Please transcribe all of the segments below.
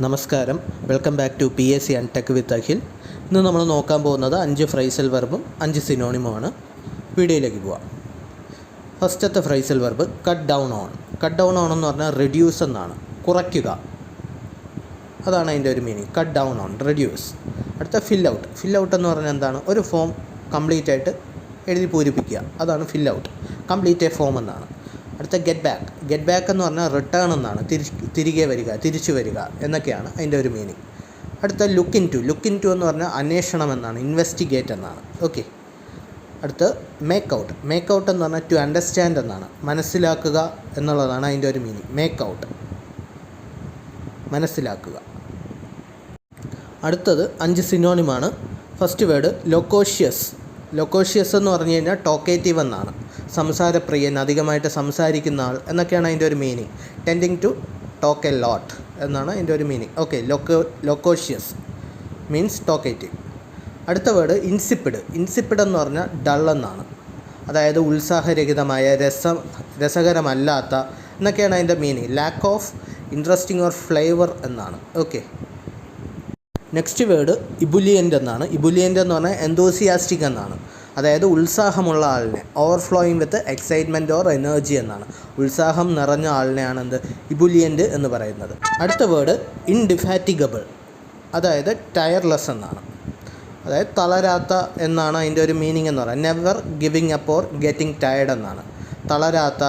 നമസ്കാരം, welcome back to PSC and tech with Akhil. ഇന്ന് നമ്മൾ നോക്കാൻ പോകുന്നത് 5 ഫ്രൈസൽ വെർബും 5 സിനോണിമുമാണ്. വീഡിയോയിലേക്ക് പോവാം. ഫസ്റ്റത്തെ phrasal verb cut down on. Cut down on എന്ന് പറഞ്ഞാൽ റെഡ്യൂസ് എന്നാണ്, കുറയ്ക്കുക. അതാണ് അതിൻ്റെ ഒരു meaning, cut down on, reduce. അടുത്ത ഫിൽ ഔട്ട്. ഫിൽ ഔട്ട് എന്ന് പറഞ്ഞാൽ എന്താണ്? ഒരു ഫോം കംപ്ലീറ്റ് ആയിട്ട് എഴുതി പൂരിപ്പിക്കുക, അതാണ് fill out. Complete a form എന്നാണ്. അടുത്ത ഗെറ്റ് ബാക്ക്. ഗെറ്റ് ബാക്ക് എന്ന് പറഞ്ഞാൽ റിട്ടേൺ എന്നാണ്, തിരികെ വരിക, തിരിച്ചു വരിക എന്നൊക്കെയാണ് അതിൻ്റെ ഒരു മീനിങ്. അടുത്ത look into. Look into എന്ന് പറഞ്ഞാൽ അന്വേഷണം എന്നാണ്, ഇൻവെസ്റ്റിഗേറ്റ് എന്നാണ്. ഓക്കെ. അടുത്ത് മേക്ക് ഔട്ട്. മേക്ക് ഔട്ട് എന്ന് പറഞ്ഞാൽ ടു അണ്ടർസ്റ്റാൻഡ് എന്നാണ്, മനസ്സിലാക്കുക എന്നുള്ളതാണ് അതിൻ്റെ ഒരു മീനിങ്. മേക്ക് ഔട്ട്, മനസ്സിലാക്കുക. അടുത്തത് 5 സിനോണിമാണ്. First word ലൊക്കോഷ്യസ്. ലൊക്കോഷ്യസ് എന്ന് പറഞ്ഞു കഴിഞ്ഞാൽ ടോക്കേറ്റീവ് എന്നാണ്, സംസാരപ്രിയൻ, അധികമായിട്ട് സംസാരിക്കുന്ന ആൾ എന്നൊക്കെയാണ് അതിൻ്റെ ഒരു meaning. Tending to talk a lot എന്നാണ് അതിൻ്റെ ഒരു meaning. Okay, loquacious means talkative. അടുത്ത വേർഡ് ഇൻസിപ്പിഡ്. ഇൻസിപ്പിഡ് എന്ന് പറഞ്ഞാൽ ഡൾ എന്നാണ്, അതായത് ഉത്സാഹരഹിതമായ, രസകരമല്ലാത്ത എന്നൊക്കെയാണ് അതിൻ്റെ meaning. Lack of interesting or flavour എന്നാണ്. ഓക്കെ. നെക്സ്റ്റ് വേർഡ് ഇബുലിയൻ്റ് എന്നാണ്. ഇബുലിയൻ്റ് എന്ന് പറഞ്ഞാൽ എന്തോസിയാസ്റ്റിക് എന്നാണ്, അതായത് ഉത്സാഹമുള്ള ആളിനെ. Overflowing with excitement or energy എന്നാണ്, ഉത്സാഹം നിറഞ്ഞ ആളിനെയാണ് ഇബുലിയൻ്റ് എന്ന് പറയുന്നത്. അടുത്ത വേർഡ് ഇൻഡിഫാറ്റിഗബിൾ, അതായത് ടയർലെസ് എന്നാണ്, അതായത് തളരാത്ത എന്നാണ് അതിൻ്റെ ഒരു മീനിങ് എന്ന് പറയുന്നത്. Never giving up or getting tired എന്നാണ്, തളരാത്ത,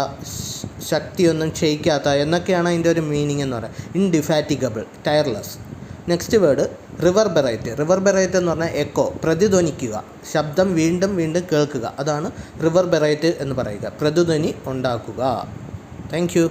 ശക്തിയൊന്നും ക്ഷയിക്കാത്ത എന്നൊക്കെയാണ് അതിൻ്റെ ഒരു മീനിങ് എന്ന് പറയുന്നത്. Indefatigable, tireless. Next word reverberate. Reverberate എന്ന് പറഞ്ഞാൽ എക്കോ, പ്രതിധ്വനിക്കുക, ശബ്ദം വീണ്ടും വീണ്ടും കേൾക്കുക, അതാണ് റിവർബറേറ്റ് എന്ന് പറയുക, പ്രതിധ്വനി ഉണ്ടാക്കുക. Thank you.